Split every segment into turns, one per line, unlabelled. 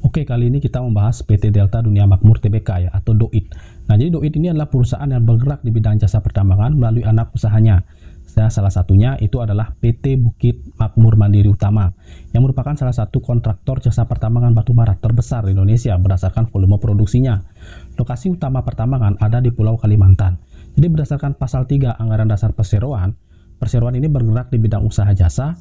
Oke, kali ini kita membahas PT Delta Dunia Makmur Tbk ya, atau DOIT. Nah, jadi DOIT ini adalah perusahaan yang bergerak di bidang jasa pertambangan melalui anak usahanya. Salah satunya itu adalah PT Bukit Makmur Mandiri Utama, yang merupakan salah satu kontraktor jasa pertambangan batubara terbesar di Indonesia berdasarkan volume produksinya. Lokasi utama pertambangan ada di Pulau Kalimantan. Jadi berdasarkan pasal 3 Anggaran Dasar Perseroan ini bergerak di bidang usaha jasa,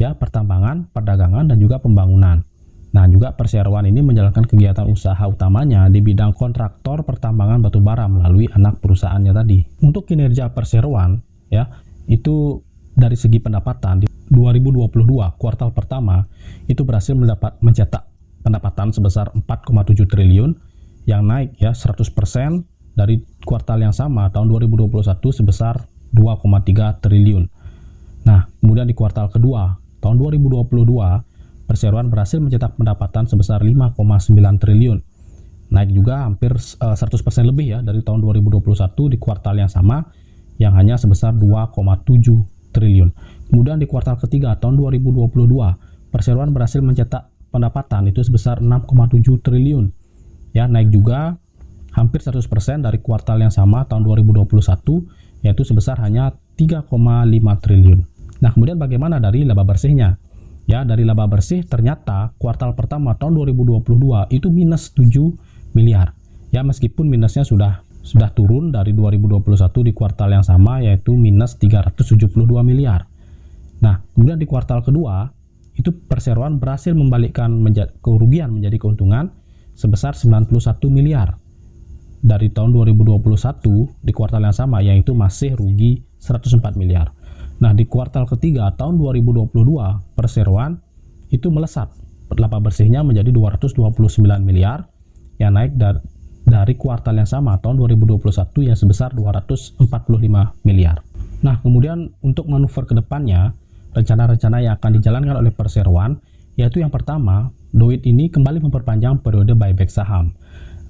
ya, pertambangan, perdagangan, dan juga pembangunan. Nah, juga Perseroan ini menjalankan kegiatan usaha utamanya di bidang kontraktor pertambangan batubara melalui anak perusahaannya tadi. Untuk kinerja Perseroan, ya, itu dari segi pendapatan di 2022 kuartal pertama itu berhasil mencetak pendapatan sebesar 4,7 triliun yang naik ya 100% dari kuartal yang sama tahun 2021 sebesar 2,3 triliun. Nah, kemudian di kuartal kedua tahun 2022 Perseroan berhasil mencetak pendapatan sebesar 5,9 triliun. Naik juga hampir 100% lebih ya dari tahun 2021 di kuartal yang sama yang hanya sebesar 2,7 triliun. Kemudian di kuartal ketiga tahun 2022, Perseroan berhasil mencetak pendapatan itu sebesar 6,7 triliun. Ya, naik juga hampir 100% dari kuartal yang sama tahun 2021 yaitu sebesar hanya 3,5 triliun. Nah, kemudian bagaimana dari laba bersihnya? Ya, dari laba bersih ternyata kuartal pertama tahun 2022 itu minus 7 miliar. Ya, meskipun minusnya sudah turun dari 2021 di kuartal yang sama yaitu minus 372 miliar. Nah, kemudian di kuartal kedua itu Perseroan berhasil membalikkan kerugian menjadi keuntungan sebesar 91 miliar. Dari tahun 2021 di kuartal yang sama yaitu masih rugi 104 miliar. Nah, di kuartal ketiga tahun 2022, Perseroan itu melesat laba bersihnya menjadi 229 miliar yang naik dari kuartal yang sama tahun 2021 yang sebesar 245 miliar. Nah, kemudian untuk manuver ke depannya, rencana-rencana yang akan dijalankan oleh Perseroan yaitu yang pertama, DOIT ini kembali memperpanjang periode buyback saham.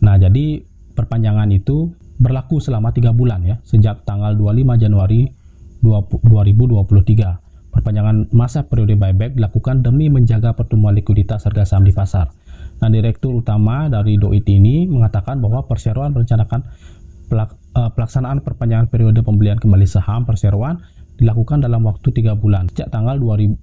Nah, jadi perpanjangan itu berlaku selama 3 bulan ya, sejak tanggal 25 Januari 2023. Perpanjangan masa periode buyback dilakukan demi menjaga pertumbuhan likuiditas harga saham di pasar. Nah, Direktur Utama dari DOIT ini mengatakan bahwa Perseroan merencanakan pelaksanaan perpanjangan periode pembelian kembali saham Perseroan dilakukan dalam waktu 3 bulan, sejak tanggal 25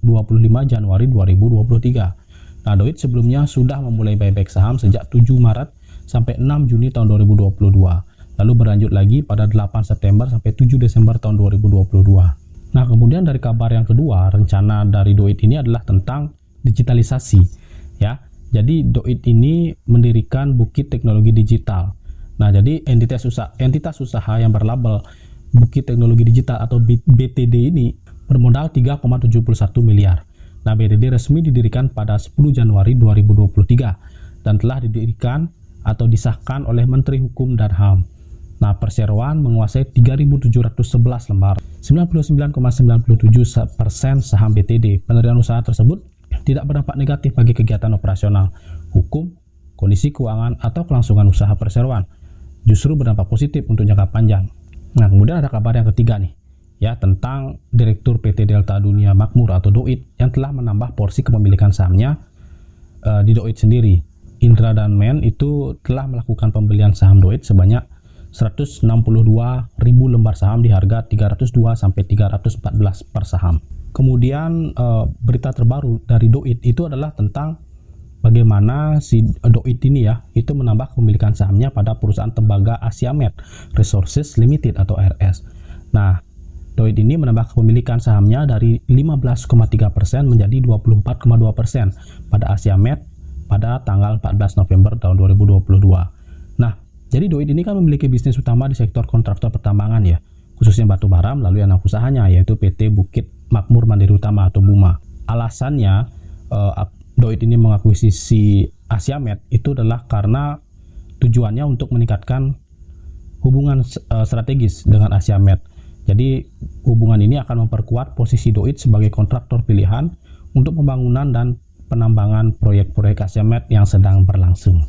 Januari 2023. Nah, DOIT sebelumnya sudah memulai buyback saham sejak 7 Maret sampai 6 Juni tahun 2022. Lalu berlanjut lagi pada 8 September sampai 7 Desember tahun 2022. Nah, kemudian dari kabar yang kedua, rencana dari DOIT ini adalah tentang digitalisasi. Ya, jadi DOIT ini mendirikan Bukit Teknologi Digital. Nah, jadi entitas usaha yang berlabel Bukit Teknologi Digital atau BTD ini bermodal 3,71 miliar. Nah, BTD resmi didirikan pada 10 Januari 2023 dan telah didirikan atau disahkan oleh Menteri Hukum dan HAM. Nah, Perseroan menguasai 3.711 lembar, 99,97% saham BTD. Pendirian usaha tersebut tidak berdampak negatif bagi kegiatan operasional, hukum, kondisi keuangan, atau kelangsungan usaha Perseroan. Justru berdampak positif untuk jangka panjang. Nah, kemudian ada kabar yang ketiga nih, ya, tentang Direktur PT Delta Dunia Makmur atau DOIT yang telah menambah porsi kepemilikan sahamnya di DOIT sendiri. Indra dan Men itu telah melakukan pembelian saham DOIT sebanyak 162.000 lembar saham di harga 302 sampai 314 per saham. Kemudian berita terbaru dari DOIT itu adalah tentang bagaimana si DOIT ini ya itu menambah kepemilikan sahamnya pada perusahaan tembaga Asiamet Resources Limited atau ARS. Nah, DOIT ini menambah kepemilikan sahamnya dari 15,3% menjadi 24,2% pada Asiamet pada tanggal 14 November tahun 2022. Nah, jadi DOIT ini kan memiliki bisnis utama di sektor kontraktor pertambangan ya, khususnya batubara melalui anak usahanya yaitu PT Bukit Makmur Mandiri Utama atau BUMA. Alasannya DOIT ini mengakuisisi Asiamet itu adalah karena tujuannya untuk meningkatkan hubungan strategis dengan Asiamet. Jadi hubungan ini akan memperkuat posisi DOIT sebagai kontraktor pilihan untuk pembangunan dan penambangan proyek-proyek Asiamet yang sedang berlangsung.